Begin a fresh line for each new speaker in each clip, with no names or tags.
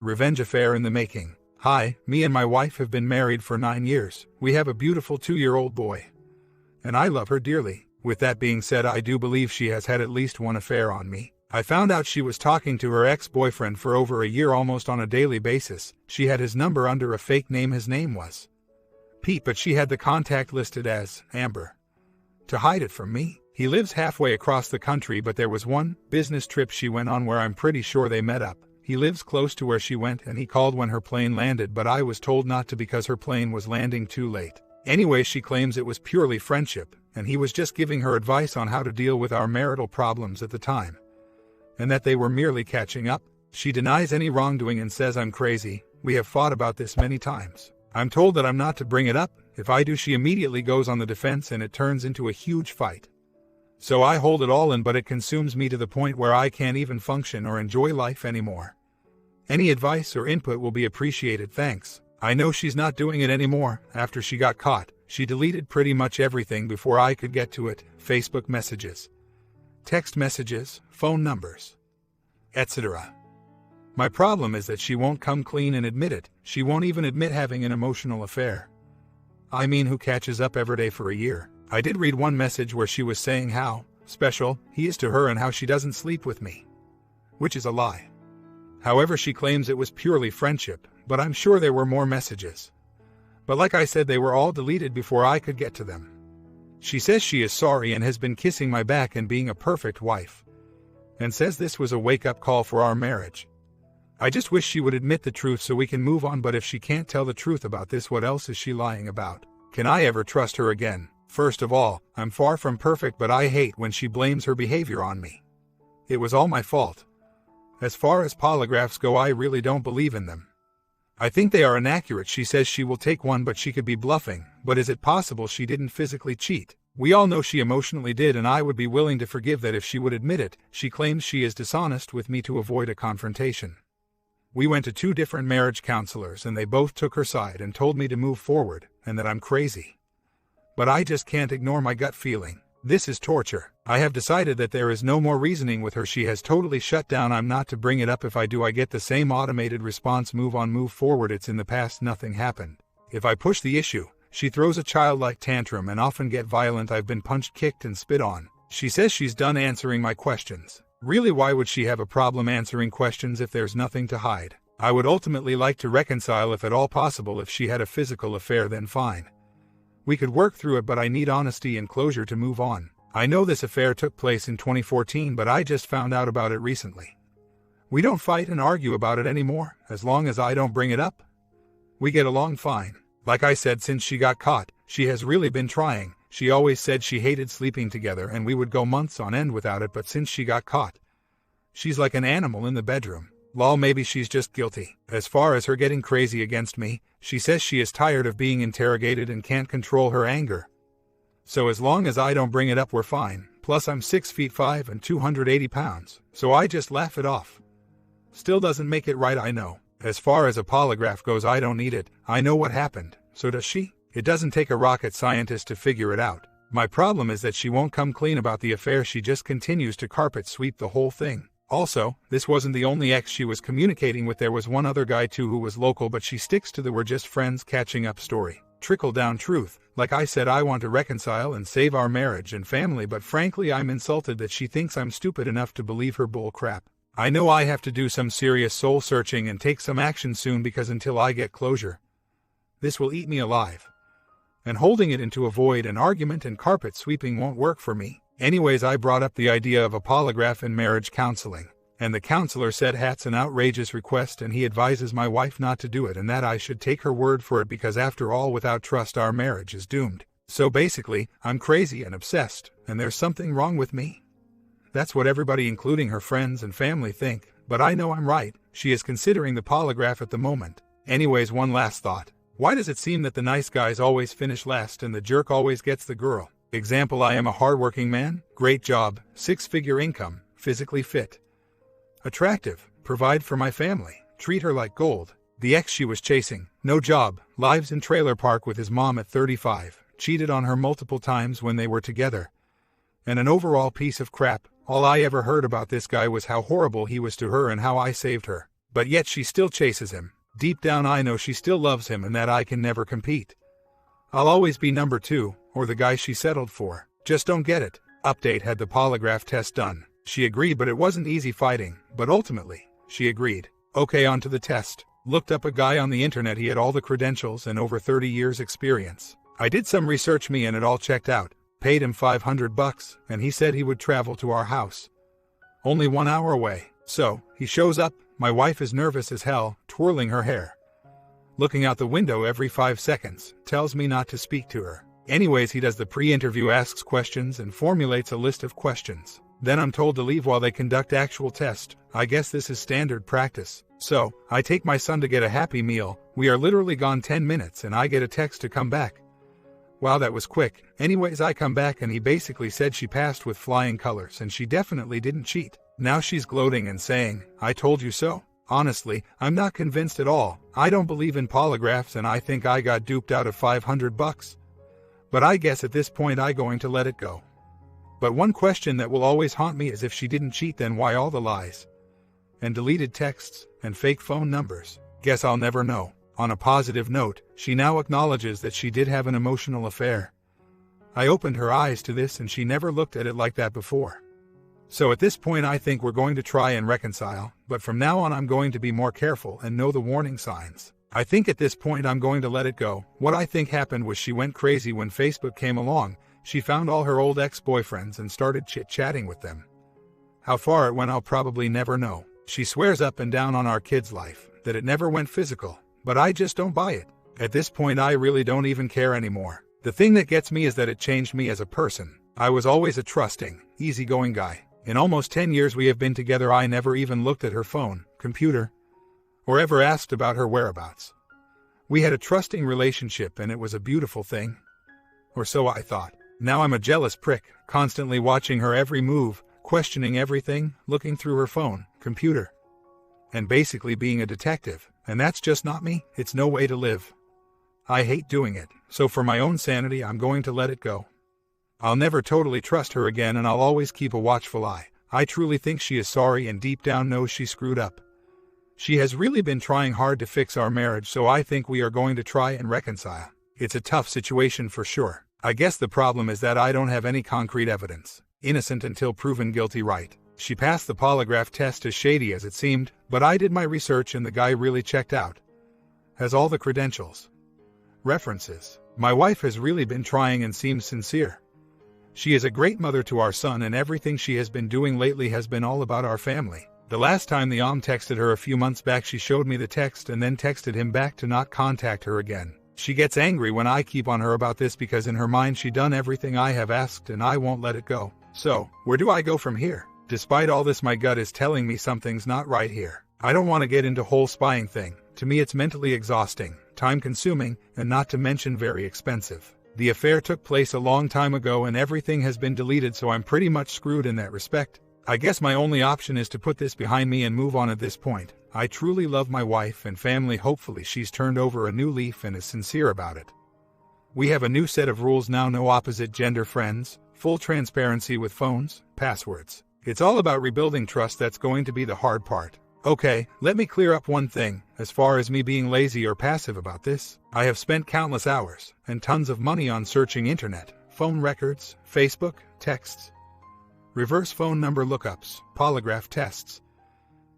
Revenge affair in the making. Hi, me and my wife have been married for 9 years. We have a beautiful 2-year-old boy. And I love her dearly. With that being said, I do believe she has had at least one affair on me. I found out she was talking to her ex-boyfriend for over a year almost on a daily basis. She had his number under a fake name. His name was Pete, but she had the contact listed as Amber to hide it from me. He lives halfway across the country, but there was one business trip she went on where I'm pretty sure they met up. He lives close to where she went and he called when her plane landed, but I was told not to because her plane was landing too late. Anyway, she claims it was purely friendship and he was just giving her advice on how to deal with our marital problems at the time, and that they were merely catching up. She denies any wrongdoing and says I'm crazy. We have fought about this many times. I'm told that I'm not to bring it up. If I do, she immediately goes on the defense and it turns into a huge fight. So I hold it all in, but it consumes me to the point where I can't even function or enjoy life anymore. Any advice or input will be appreciated, thanks. I know she's not doing it anymore. After she got caught, she deleted pretty much everything before I could get to it. Facebook messages, text messages, phone numbers, etc. My problem is that she won't come clean and admit it. She won't even admit having an emotional affair. I mean, who catches up every day for a year? I did read one message where she was saying how special he is to her and how she doesn't sleep with me, which is a lie. However, she claims it was purely friendship, but I'm sure there were more messages. But like I said, they were all deleted before I could get to them. She says she is sorry and has been kissing my back and being a perfect wife, and says this was a wake-up call for our marriage. I just wish she would admit the truth so we can move on, but if she can't tell the truth about this, what else is she lying about? Can I ever trust her again? First of all, I'm far from perfect, but I hate when she blames her behavior on me. It was all my fault. As far as polygraphs go, I really don't believe in them. I think they are inaccurate. She says she will take one, but she could be bluffing. But is it possible she didn't physically cheat? We all know she emotionally did, and I would be willing to forgive that if she would admit it. She claims she is dishonest with me to avoid a confrontation. We went to 2 different marriage counselors and they both took her side and told me to move forward and that I'm crazy. But I just can't ignore my gut feeling. This is torture. I have decided that there is no more reasoning with her. She has totally shut down. I'm not to bring it up. If I do, I get the same automated response: move on, move forward. It's in the past, nothing happened. If I push the issue, she throws a childlike tantrum and often get violent. I've been punched, kicked, and spit on. She says she's done answering my questions. Really, why would she have a problem answering questions if there's nothing to hide? I would ultimately like to reconcile if at all possible. If she had a physical affair, then fine. We could work through it, but I need honesty and closure to move on. I know this affair took place in 2014, but I just found out about it recently. We don't fight and argue about it anymore, as long as I don't bring it up. We get along fine. Like I said, since she got caught, she has really been trying. She always said she hated sleeping together and we would go months on end without it, but since she got caught, she's like an animal in the bedroom. Lol, maybe she's just guilty. As far as her getting crazy against me, she says she is tired of being interrogated and can't control her anger. So as long as I don't bring it up, we're fine. Plus I'm 6'5" and 280 pounds, so I just laugh it off. Still doesn't make it right, I know. As far as a polygraph goes, I don't need it. I know what happened, so does she. It doesn't take a rocket scientist to figure it out. My problem is that she won't come clean about the affair. She just continues to carpet sweep the whole thing. Also, this wasn't the only ex she was communicating with. There was one other guy too who was local, but she sticks to the "we're just friends catching up" story. Trickle down truth. Like I said, I want to reconcile and save our marriage and family, but frankly I'm insulted that she thinks I'm stupid enough to believe her bull crap. I know I have to do some serious soul searching and take some action soon, because until I get closure, this will eat me alive. And holding it into a void and argument and carpet sweeping won't work for me. Anyways, I brought up the idea of a polygraph in marriage counseling, and the counselor said that's an outrageous request and he advises my wife not to do it and that I should take her word for it, because after all, without trust our marriage is doomed. So basically, I'm crazy and obsessed, and there's something wrong with me. That's what everybody, including her friends and family, think, but I know I'm right. She is considering the polygraph at the moment. Anyways, one last thought. Why does it seem that the nice guys always finish last and the jerk always gets the girl? Example: I am a hardworking man, great job, 6-figure income, physically fit, attractive, provide for my family, treat her like gold. The ex she was chasing, no job, lives in trailer park with his mom at 35, cheated on her multiple times when they were together, and an overall piece of crap. All I ever heard about this guy was how horrible he was to her and how I saved her. But yet she still chases him. Deep down I know she still loves him and that I can never compete. I'll always be number 2, or the guy she settled for. Just don't get it. Update: had the polygraph test done. She agreed, but it wasn't easy fighting, but ultimately, she agreed. Okay, on to the test. Looked up a guy on the internet, he had all the credentials and over 30 years experience. I did some research and it all checked out. Paid him $500 and he said he would travel to our house. Only 1 hour away. So, he shows up. My wife is nervous as hell, twirling her hair. Looking out the window every 5 seconds, tells me not to speak to her. Anyways, he does the pre-interview, asks questions and formulates a list of questions. Then I'm told to leave while they conduct actual test. I guess this is standard practice. So, I take my son to get a Happy Meal. We are literally gone 10 minutes and I get a text to come back. Wow, that was quick. Anyways, I come back and he basically said she passed with flying colors and she definitely didn't cheat. Now she's gloating and saying, "I told you so." Honestly, I'm not convinced at all. I don't believe in polygraphs and I think I got duped out of $500. But I guess at this point I'm going to let it go. But one question that will always haunt me is, if she didn't cheat, then why all the lies? And deleted texts, and fake phone numbers? Guess I'll never know. On a positive note, she now acknowledges that she did have an emotional affair. I opened her eyes to this and she never looked at it like that before. So at this point I think we're going to try and reconcile, but from now on I'm going to be more careful and know the warning signs. I think at this point I'm going to let it go. What I think happened was she went crazy when Facebook came along. She found all her old ex-boyfriends and started chit-chatting with them. How far it went I'll probably never know. She swears up and down on our kid's life that it never went physical, but I just don't buy it. At this point I really don't even care anymore. The thing that gets me is that it changed me as a person. I was always a trusting, easygoing guy. In almost 10 years we have been together, I never even looked at her phone, computer, or ever asked about her whereabouts. We had a trusting relationship and it was a beautiful thing. Or so I thought. Now I'm a jealous prick, constantly watching her every move, questioning everything, looking through her phone, computer, and basically being a detective. And that's just not me. It's no way to live. I hate doing it, so for my own sanity I'm going to let it go. I'll never totally trust her again and I'll always keep a watchful eye. I truly think she is sorry and deep down knows she screwed up. She has really been trying hard to fix our marriage, so I think we are going to try and reconcile. It's a tough situation for sure. I guess the problem is that I don't have any concrete evidence. Innocent until proven guilty, right? She passed the polygraph test, as shady as it seemed, but I did my research and the guy really checked out. Has all the credentials. References. My wife has really been trying and seems sincere. She is a great mother to our son and everything she has been doing lately has been all about our family. The last time the texted her a few months back, she showed me the text and then texted him back to not contact her again. She gets angry when I keep on her about this because in her mind she done everything I have asked and I won't let it go. So, where do I go from here? Despite all this, my gut is telling me something's not right here. I don't want to get into whole spying thing. To me it's mentally exhausting, time-consuming, and not to mention very expensive. The affair took place a long time ago and everything has been deleted, so I'm pretty much screwed in that respect. I guess my only option is to put this behind me and move on at this point. I truly love my wife and family. Hopefully she's turned over a new leaf and is sincere about it. We have a new set of rules now: no opposite gender friends, full transparency with phones, passwords. It's all about rebuilding trust. That's going to be the hard part. Okay, let me clear up one thing. As far as me being lazy or passive about this, I have spent countless hours and tons of money on searching internet, phone records, Facebook, texts, reverse phone number lookups, polygraph tests,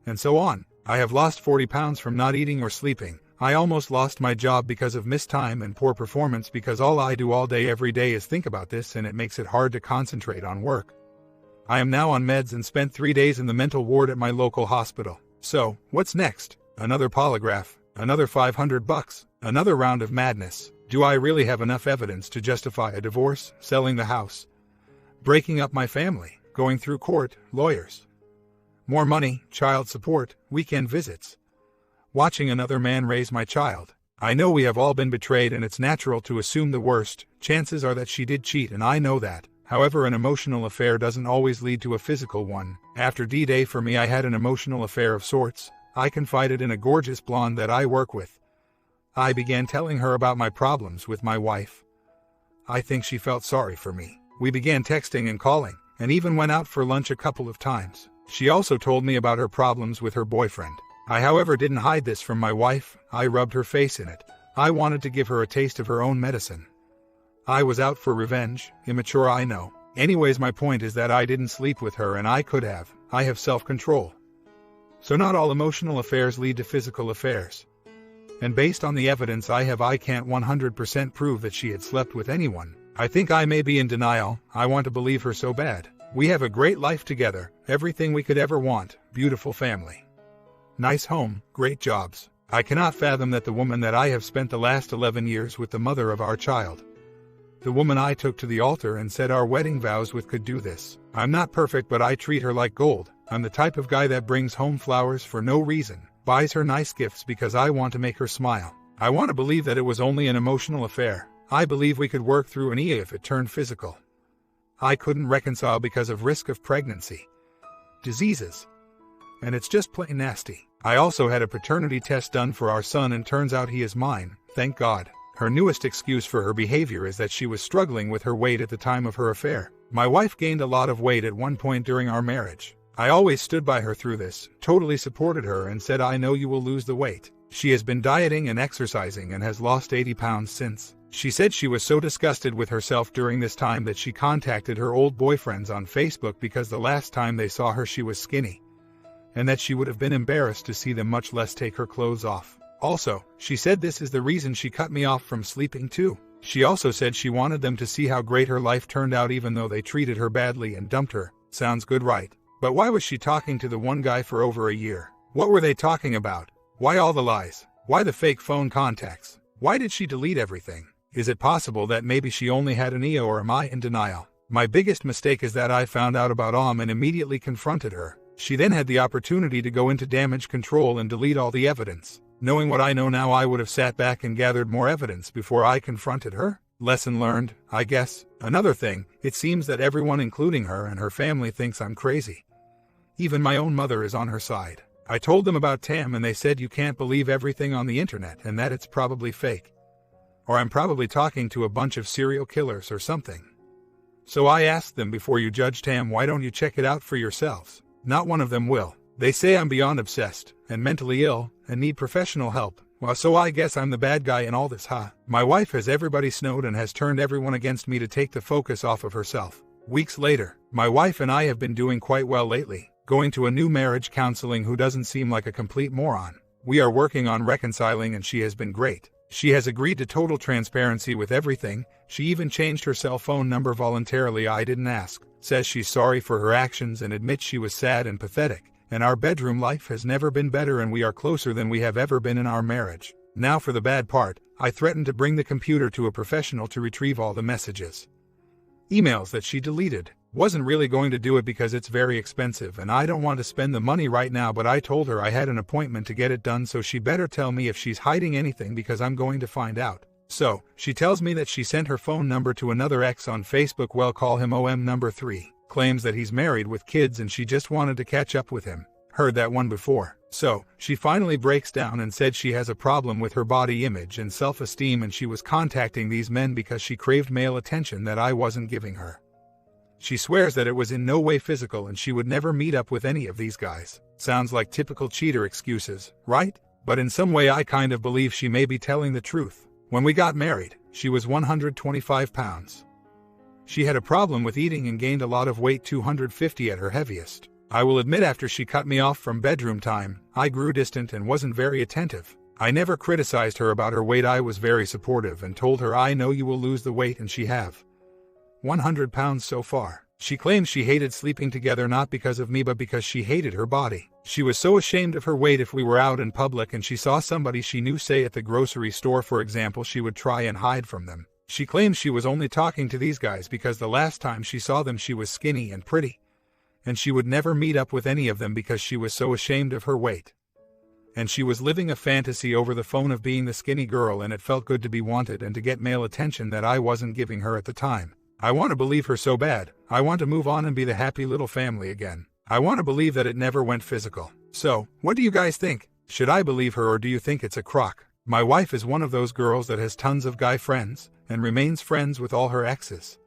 and so on. I have lost 40 pounds from not eating or sleeping. I almost lost my job because of missed time and poor performance because all I do all day every day is think about this and it makes it hard to concentrate on work. I am now on meds and spent 3 days in the mental ward at my local hospital. So, what's next? Another polygraph, another $500, another round of madness. Do I really have enough evidence to justify a divorce, selling the house, breaking up my family, going through court, lawyers, more money, child support, weekend visits, watching another man raise my child? I know we have all been betrayed and it's natural to assume the worst. Chances are that she did cheat and I know that. However, an emotional affair doesn't always lead to a physical one. After D-Day for me, I had an emotional affair of sorts. I confided in a gorgeous blonde that I work with. I began telling her about my problems with my wife. I think she felt sorry for me. We began texting and calling, and even went out for lunch a couple of times. She also told me about her problems with her boyfriend. I, however, didn't hide this from my wife. I rubbed her face in it. I wanted to give her a taste of her own medicine. I was out for revenge. Immature, I know. Anyways, my point is that I didn't sleep with her, and I could have. I have self-control. So not all emotional affairs lead to physical affairs. And based on the evidence I have, I can't 100% prove that she had slept with anyone. I think I may be in denial. I want to believe her so bad. We have a great life together, everything we could ever want, beautiful family. Nice home, great jobs. I cannot fathom that the woman that I have spent the last 11 years with, the mother of our child, the woman I took to the altar and said our wedding vows with, could do this. I'm not perfect, but I treat her like gold. I'm the type of guy that brings home flowers for no reason, buys her nice gifts because I want to make her smile. I want to believe that it was only an emotional affair. I believe we could work through an EA if it turned physical. I couldn't reconcile because of risk of pregnancy, diseases, and it's just plain nasty. I also had a paternity test done for our son, and turns out he is mine, thank God. Her newest excuse for her behavior is that she was struggling with her weight at the time of her affair. My wife gained a lot of weight at one point during our marriage. I always stood by her through this, totally supported her, and said, I know you will lose the weight. She has been dieting and exercising and has lost 80 pounds since. She said she was so disgusted with herself during this time that she contacted her old boyfriends on Facebook because the last time they saw her she was skinny, and that she would have been embarrassed to see them, much less take her clothes off. Also, she said this is the reason she cut me off from sleeping too. She also said she wanted them to see how great her life turned out even though they treated her badly and dumped her. Sounds good, right? But why was she talking to the one guy for over a year? What were they talking about? Why all the lies? Why the fake phone contacts? Why did she delete everything? Is it possible that maybe she only had an EO, or am I in denial? My biggest mistake is that I found out about and immediately confronted her. She then had the opportunity to go into damage control and delete all the evidence. Knowing what I know now, I would have sat back and gathered more evidence before I confronted her. Lesson learned, I guess. Another thing, it seems that everyone, including her and her family, thinks I'm crazy. Even my own mother is on her side. I told them about Tam and they said you can't believe everything on the internet and that it's probably fake. Or I'm probably talking to a bunch of serial killers or something. So I asked them, before you judge Tam, why don't you check it out for yourselves? Not one of them will. They say I'm beyond obsessed and mentally ill and need professional help. Well, so I guess I'm the bad guy in all this, huh? My wife has everybody snowed and has turned everyone against me to take the focus off of herself. Weeks later, my wife and I have been doing quite well lately, going to a new marriage counseling who doesn't seem like a complete moron. We are working on reconciling and she has been great. She has agreed to total transparency with everything. She even changed her cell phone number voluntarily, I didn't ask. Says she's sorry for her actions and admits she was sad and pathetic. And our bedroom life has never been better and we are closer than we have ever been in our marriage. Now for the bad part, I threatened to bring the computer to a professional to retrieve all the messages, emails that she deleted. Wasn't really going to do it because it's very expensive and I don't want to spend the money right now, but I told her I had an appointment to get it done, so she better tell me if she's hiding anything because I'm going to find out. So, she tells me that she sent her phone number to another ex on Facebook, well, call him OM number 3, claims that he's married with kids and she just wanted to catch up with him. Heard that one before. So, she finally breaks down and said she has a problem with her body image and self-esteem and she was contacting these men because she craved male attention that I wasn't giving her. She swears that it was in no way physical and she would never meet up with any of these guys. Sounds like typical cheater excuses, right? But in some way I kind of believe she may be telling the truth. When we got married, she was 125 pounds. She had a problem with eating and gained a lot of weight, 250 at her heaviest. I will admit, after she cut me off from bedroom time, I grew distant and wasn't very attentive. I never criticized her about her weight. I was very supportive and told her I know you will lose the weight, and she have 100 pounds so far. She claims she hated sleeping together not because of me but because she hated her body. She was so ashamed of her weight if we were out in public and she saw somebody she knew, say at the grocery store for example, she would try and hide from them. She claims she was only talking to these guys because the last time she saw them she was skinny and pretty, and she would never meet up with any of them because she was so ashamed of her weight. And she was living a fantasy over the phone of being the skinny girl, and it felt good to be wanted and to get male attention that I wasn't giving her at the time. I want to believe her so bad. I want to move on and be the happy little family again. I want to believe that it never went physical. So, what do you guys think? Should I believe her or do you think it's a crock? My wife is one of those girls that has tons of guy friends and remains friends with all her exes.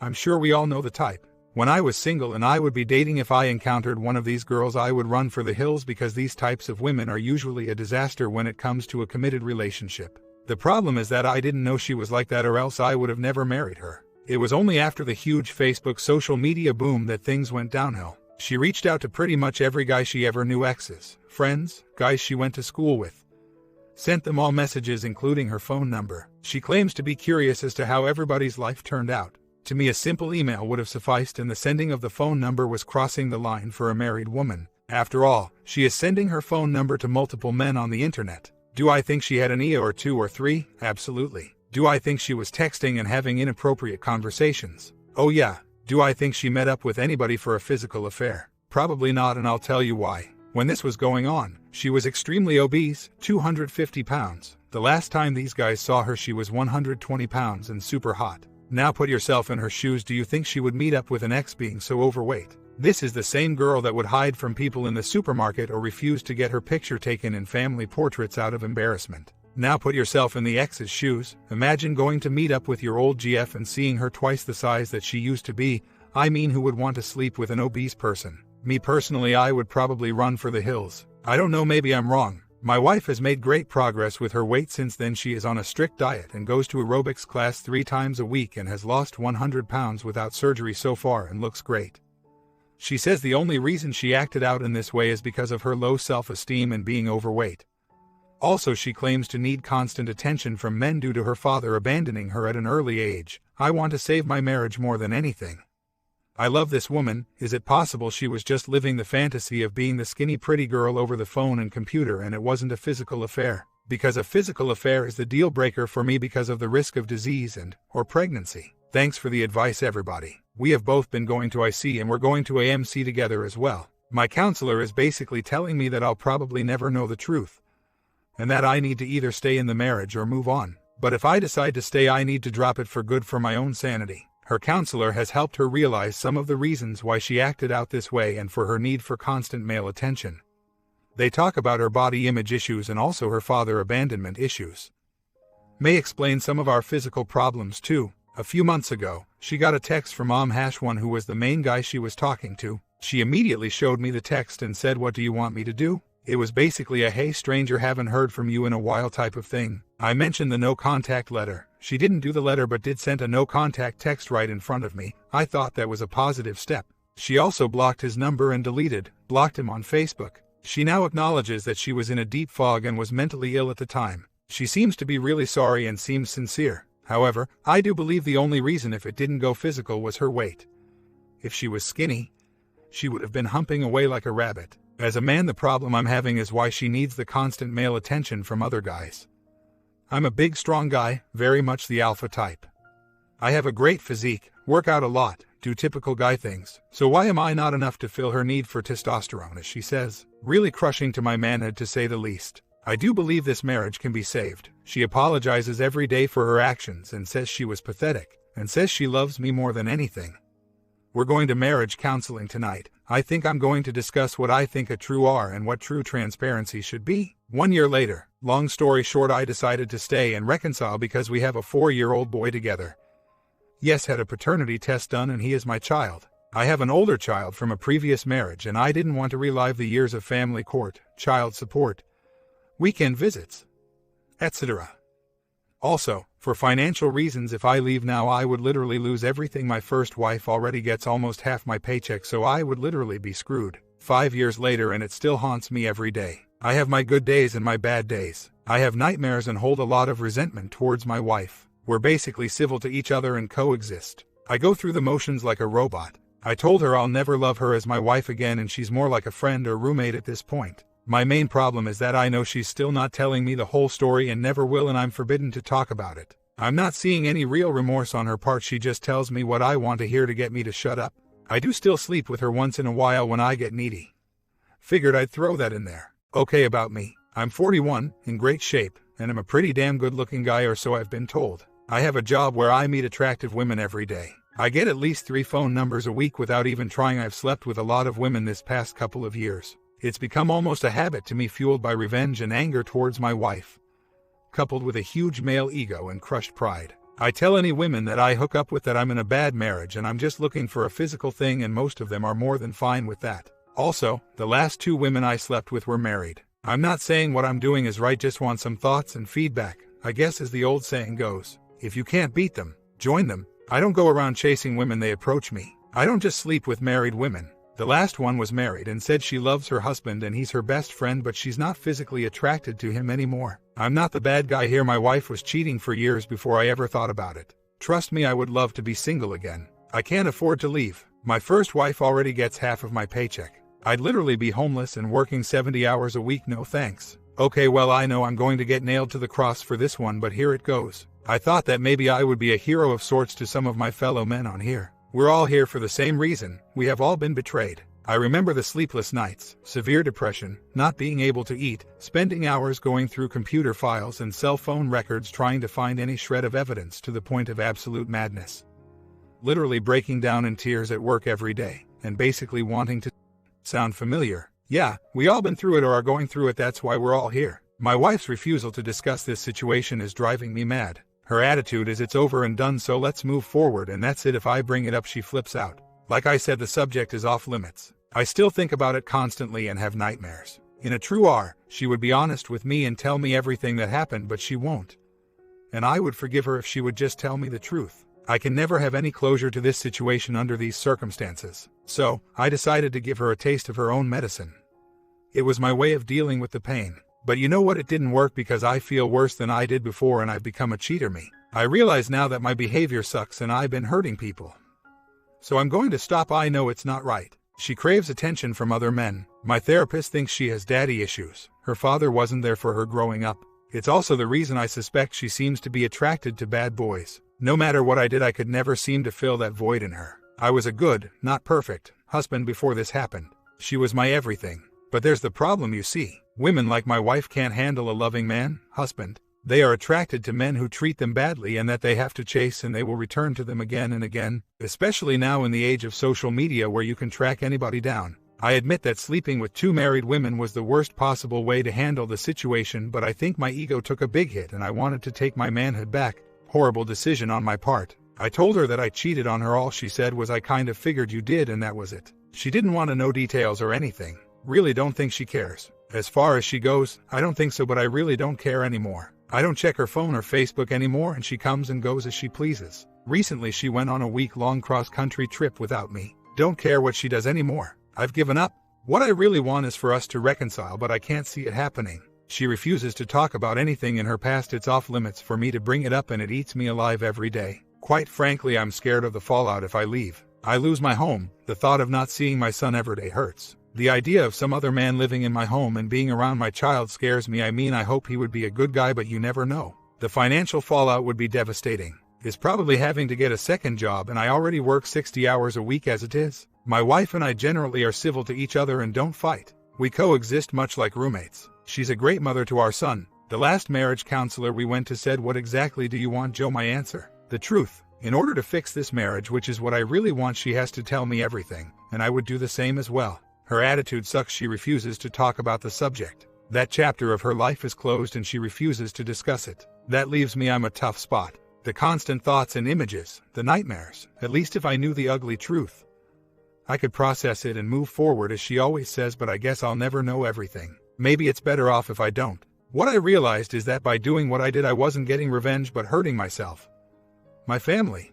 I'm sure we all know the type. When I was single and I would be dating, if I encountered one of these girls, I would run for the hills because these types of women are usually a disaster when it comes to a committed relationship. The problem is that I didn't know she was like that, or else I would have never married her. It was only after the huge Facebook social media boom that things went downhill. She reached out to pretty much every guy she ever knew, exes, friends, guys she went to school with. Sent them all messages including her phone number. She claims to be curious as to how everybody's life turned out. To me, a simple email would have sufficed, and the sending of the phone number was crossing the line for a married woman. After all, she is sending her phone number to multiple men on the internet. Do I think she had an EA or two or three? Absolutely. Do I think she was texting and having inappropriate conversations? Oh yeah. Do I think she met up with anybody for a physical affair? Probably not, and I'll tell you why. When this was going on, she was extremely obese, 250 pounds. The last time these guys saw her, she was 120 pounds and super hot. Now put yourself in her shoes. Do you think she would meet up with an ex being so overweight? This is the same girl that would hide from people in the supermarket or refuse to get her picture taken in family portraits out of embarrassment. Now put yourself in the ex's shoes. Imagine going to meet up with your old GF and seeing her twice the size that she used to be. I mean, who would want to sleep with an obese person? Me personally, I would probably run for the hills. I don't know, maybe I'm wrong. My wife has made great progress with her weight since then. She is on a strict diet and goes to aerobics class 3 times a week and has lost 100 pounds without surgery so far and looks great. She says the only reason she acted out in this way is because of her low self-esteem and being overweight. Also, she claims to need constant attention from men due to her father abandoning her at an early age. I want to save my marriage more than anything. I love this woman. Is it possible she was just living the fantasy of being the skinny pretty girl over the phone and computer, and it wasn't a physical affair? Because a physical affair is the deal breaker for me because of the risk of disease or pregnancy. Thanks for the advice, everybody. We have both been going to IC and we're going to AMC together as well. My counselor is basically telling me that I'll probably never know the truth, and that I need to either stay in the marriage or move on. But if I decide to stay, I need to drop it for good for my own sanity. Her counselor has helped her realize some of the reasons why she acted out this way and for her need for constant male attention. They talk about her body image issues and also her father abandonment issues. May explain some of our physical problems too. A few months ago, she got a text from Mom-1 who was the main guy she was talking to. She immediately showed me the text and said, "What do you want me to do?" It was basically a "Hey stranger, haven't heard from you in a while" type of thing. I mentioned the no contact letter. She didn't do the letter but did send a no contact text right in front of me. I thought that was a positive step. She also blocked his number and blocked him on Facebook. She now acknowledges that she was in a deep fog and was mentally ill at the time. She seems to be really sorry and seems sincere. However, I do believe the only reason if it didn't go physical was her weight. If she was skinny, she would have been humping away like a rabbit. As a man, the problem I'm having is why she needs the constant male attention from other guys. I'm a big, strong guy, very much the alpha type. I have a great physique, work out a lot, do typical guy things. So why am I not enough to fill her need for testosterone, as she says? Really crushing to my manhood, to say the least. I do believe this marriage can be saved. She apologizes every day for her actions and says she was pathetic, and says she loves me more than anything. We're going to marriage counseling tonight. I think I'm going to discuss what I think a true R and what true transparency should be. 1 year later, long story short, I decided to stay and reconcile because we have a 4-year-old boy together. Yes, had a paternity test done and he is my child. I have an older child from a previous marriage and I didn't want to relive the years of family court, child support, weekend visits, etc. Also, for financial reasons, if I leave now I would literally lose everything. My first wife already gets almost half my paycheck, so I would literally be screwed. 5 years later and it still haunts me every day. I have my good days and my bad days. I have nightmares and hold a lot of resentment towards my wife. We're basically civil to each other and coexist. I go through the motions like a robot. I told her I'll never love her as my wife again and she's more like a friend or roommate at this point. My main problem is that I know she's still not telling me the whole story and never will, and I'm forbidden to talk about it. I'm not seeing any real remorse on her part. She just tells me what I want to hear to get me to shut up. I do still sleep with her once in a while when I get needy. Figured I'd throw that in there. Okay, about me. I'm 41, in great shape, and I'm a pretty damn good looking guy, or so I've been told. I have a job where I meet attractive women every day. I get at least 3 phone numbers a week without even trying. I've slept with a lot of women this past couple of years. It's become almost a habit to me, fueled by revenge and anger towards my wife, coupled with a huge male ego and crushed pride. I tell any women that I hook up with that I'm in a bad marriage and I'm just looking for a physical thing, and most of them are more than fine with that. Also, the last 2 women I slept with were married. I'm not saying what I'm doing is right, just want some thoughts and feedback. I guess as the old saying goes, if you can't beat them, join them. I don't go around chasing women, they approach me. I don't just sleep with married women. The last one was married and said she loves her husband and he's her best friend, but she's not physically attracted to him anymore. I'm not the bad guy here. My wife was cheating for years before I ever thought about it. Trust me, I would love to be single again. I can't afford to leave. My first wife already gets half of my paycheck. I'd literally be homeless and working 70 hours a week, no thanks. Okay, well, I know I'm going to get nailed to the cross for this one, but here it goes. I thought that maybe I would be a hero of sorts to some of my fellow men on here. We're all here for the same reason. We have all been betrayed. I remember the sleepless nights, severe depression, not being able to eat, spending hours going through computer files and cell phone records trying to find any shred of evidence, to the point of absolute madness. Literally breaking down in tears at work every day, and basically wanting to... Sound familiar? Yeah, we all been through it or are going through it, that's why we're all here. My wife's refusal to discuss this situation is driving me mad. Her attitude is it's over and done, so let's move forward, and that's it. If I bring it up, she flips out. Like I said, the subject is off limits. I still think about it constantly and have nightmares. In a true R, she would be honest with me and tell me everything that happened, but she won't. And I would forgive her if she would just tell me the truth. I can never have any closure to this situation under these circumstances. So, I decided to give her a taste of her own medicine. It was my way of dealing with the pain. But you know what? It didn't work because I feel worse than I did before and I've become a cheater me. I realize now that my behavior sucks and I've been hurting people. So I'm going to stop. I know it's not right. She craves attention from other men. My therapist thinks she has daddy issues. Her father wasn't there for her growing up. It's also the reason I suspect she seems to be attracted to bad boys. No matter what I did, I could never seem to fill that void in her. I was a good, not perfect, husband before this happened. She was my everything. But there's the problem, you see. Women like my wife can't handle a loving man, husband. They are attracted to men who treat them badly and that they have to chase, and they will return to them again and again, especially now in the age of social media where you can track anybody down. I admit that sleeping with 2 married women was the worst possible way to handle the situation, but I think my ego took a big hit and I wanted to take my manhood back. Horrible decision on my part. I told her that I cheated on her. All she said was, I kind of figured you did, and that was it. She didn't want to know details or anything. Really don't think she cares. As far as she goes, I don't think so, but I really don't care anymore. I don't check her phone or Facebook anymore, and she comes and goes as she pleases. Recently she went on a week-long cross-country trip without me. Don't care what she does anymore. I've given up. What I really want is for us to reconcile, but I can't see it happening. She refuses to talk about anything in her past. It's off limits for me to bring it up, and it eats me alive every day. Quite frankly, I'm scared of the fallout if I leave. I lose my home. The thought of not seeing my son every day hurts. The idea of some other man living in my home and being around my child scares me. I mean, I hope he would be a good guy, but you never know. The financial fallout would be devastating. Is probably having to get a second job, and I already work 60 hours a week as it is. My wife and I generally are civil to each other and don't fight. We coexist much like roommates. She's a great mother to our son. The last marriage counselor we went to said, "What exactly do you want, Joe?" My answer: the truth. In order to fix this marriage, which is what I really want, she has to tell me everything, and I would do the same as well. Her attitude sucks. She refuses to talk about the subject. That chapter of her life is closed and she refuses to discuss it. That leaves me. I'm a tough spot. The constant thoughts and images, the nightmares. At least if I knew the ugly truth, I could process it and move forward, as she always says, but I guess I'll never know everything. Maybe it's better off if I don't. What I realized is that by doing what I did, I wasn't getting revenge but hurting myself, my family,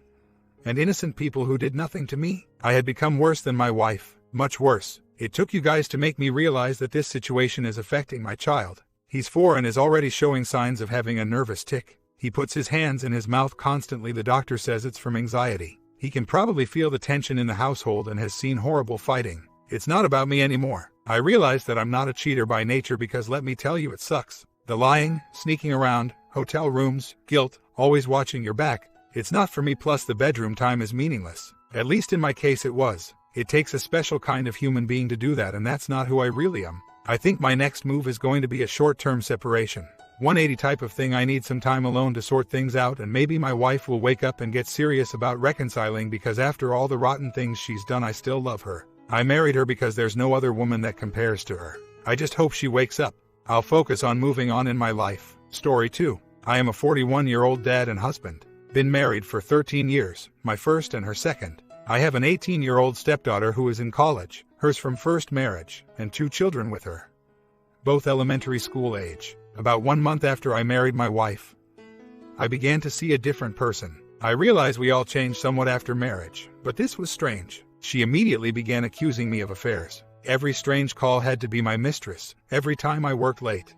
and innocent people who did nothing to me. I had become worse than my wife, much worse. It took you guys to make me realize that this situation is affecting my child. He's 4 and is already showing signs of having a nervous tic. He puts his hands in his mouth constantly. The doctor says it's from anxiety. He can probably feel the tension in the household and has seen horrible fighting. It's not about me anymore. I realize that I'm not a cheater by nature, because let me tell you, it sucks. The lying, sneaking around, hotel rooms, guilt, always watching your back. It's not for me, plus the bedroom time is meaningless. At least in my case it was. It takes a special kind of human being to do that, and that's not who I really am. I think my next move is going to be a short-term separation. 180 type of thing. I need some time alone to sort things out, and maybe my wife will wake up and get serious about reconciling, because after all the rotten things she's done, I still love her. I married her because there's no other woman that compares to her. I just hope she wakes up. I'll focus on moving on in my life. Story 2. I am a 41-year-old dad and husband. Been married for 13 years, my first and her second. I have an 18-year-old stepdaughter who is in college, hers from first marriage, and 2 children with her. Both elementary school age. About 1 month after I married my wife, I began to see a different person. I realize we all change somewhat after marriage, but this was strange. She immediately began accusing me of affairs. Every strange call had to be my mistress. Every time I worked late,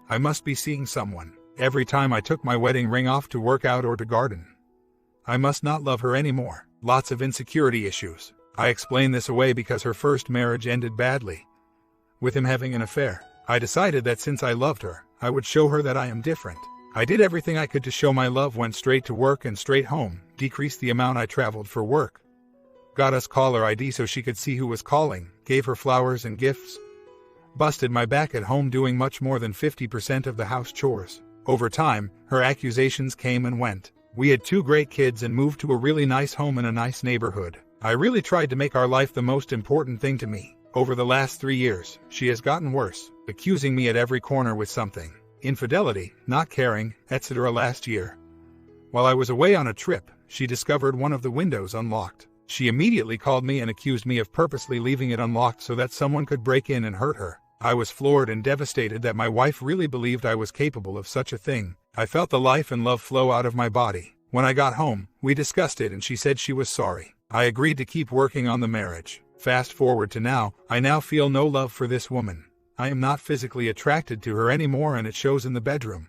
I must be seeing someone. Every time I took my wedding ring off to work out or to garden, I must not love her anymore. Lots of insecurity issues. I explain this away because her first marriage ended badly, with him having an affair. I decided that since I loved her, I would show her that I am different. I did everything I could to show my love, went straight to work and straight home, decreased the amount I traveled for work, got us caller ID so she could see who was calling, gave her flowers and gifts, busted my back at home doing much more than 50% of the house chores. Over time, her accusations came and went. We had 2 great kids and moved to a really nice home in a nice neighborhood. I really tried to make our life the most important thing to me. Over the last 3 years, she has gotten worse, accusing me at every corner with something. Infidelity, not caring, etc. Last year, while I was away on a trip, she discovered one of the windows unlocked. She immediately called me and accused me of purposely leaving it unlocked so that someone could break in and hurt her. I was floored and devastated that my wife really believed I was capable of such a thing. I felt the life and love flow out of my body. When I got home, we discussed it and she said she was sorry. I agreed to keep working on the marriage. Fast forward to now, I now feel no love for this woman. I am not physically attracted to her anymore and it shows in the bedroom,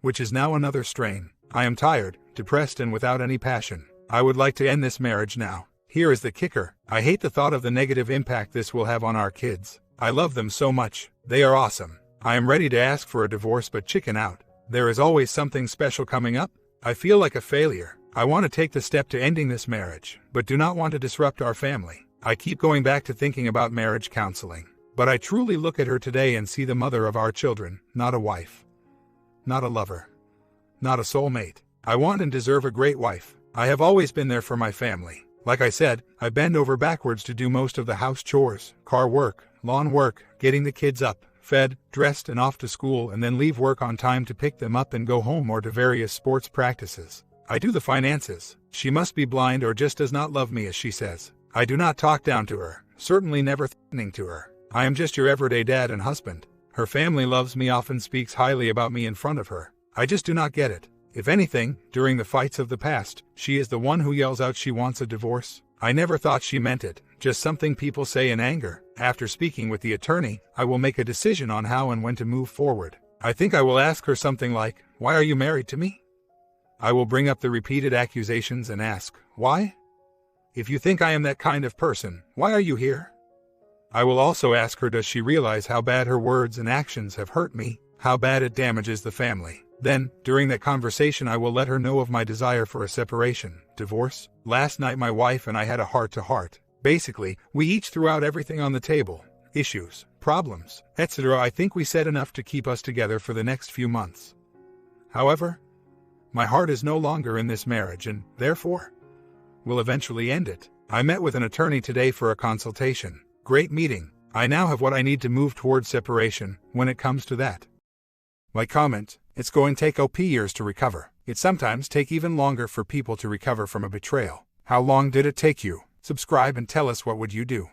which is now another strain. I am tired, depressed and without any passion. I would like to end this marriage now. Here is the kicker. I hate the thought of the negative impact this will have on our kids. I love them so much. They are awesome. I am ready to ask for a divorce but chicken out. There is always something special coming up. I feel like a failure. I want to take the step to ending this marriage, but do not want to disrupt our family. I keep going back to thinking about marriage counseling. But I truly look at her today and see the mother of our children, not a wife, not a lover, not a soulmate. I want and deserve a great wife. I have always been there for my family. Like I said, I bend over backwards to do most of the house chores, car work, lawn work, getting the kids up, fed, dressed and off to school and then leave work on time to pick them up and go home or to various sports practices. I do the finances. She must be blind or just does not love me as she says. I do not talk down to her, certainly never threatening to her. I am just your everyday dad and husband. Her family loves me, often speaks highly about me in front of her. I just do not get it. If anything, during the fights of the past, she is the one who yells out she wants a divorce. I never thought she meant it, just something people say in anger. After speaking with the attorney, I will make a decision on how and when to move forward. I think I will ask her something like, "Why are you married to me?" I will bring up the repeated accusations and ask, "Why? If you think I am that kind of person, why are you here?" I will also ask her, does she realize how bad her words and actions have hurt me, how bad it damages the family? Then, during that conversation, I will let her know of my desire for a separation, divorce. Last night my wife and I had a heart-to-heart. Basically, we each threw out everything on the table, issues, problems, etc. I think we said enough to keep us together for the next few months. However, my heart is no longer in this marriage and, therefore, will eventually end it. I met with an attorney today for a consultation. Great meeting. I now have what I need to move towards separation, when it comes to that. My comment, it's going to take OP years to recover. It sometimes take even longer for people to recover from a betrayal. How long did it take you? Subscribe and tell us what would you do.